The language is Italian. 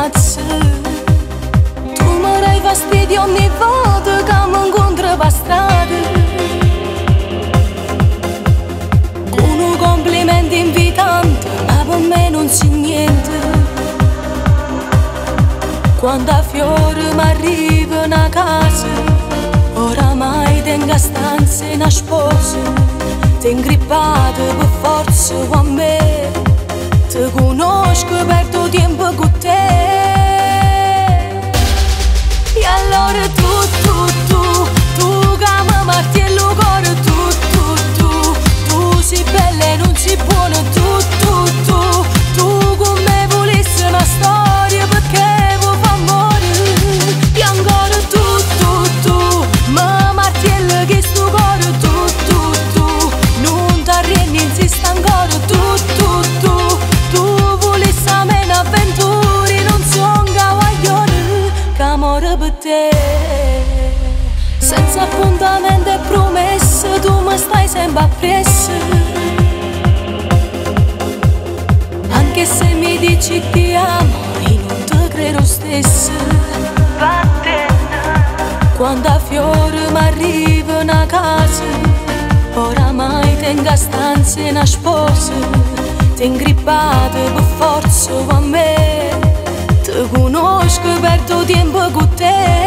ammazza. Tu mi dai fastidio ogni volta che mi incontro per strada, con un complimento invitante, ma per me non si niente. Quando a fiori mi arrivano a casa, oramai tengo stanze in sposa, ti ingrippata per forza con me, ti conosco, perdo tempo con te. E allora tu che mi martello il cuore, tu sei bella e non sei buona, tu con me volessi una storia perché vuoi fa morire. E ancora tu mi martello che sto cuore, tu non ti arrendi, insista ancora, tu volessi a me un'avventura, non sono un cavaglione che muore per te. Senza appuntamento e promesse, tu mi stai sempre appresso, anche se mi dici ti amo, io non te credo stesso. Quando a fiori mi arrivano a casa, oramai tengo stanze in sposa, ti ingrippata per forza con me, ti conosco, perdo tempo con te.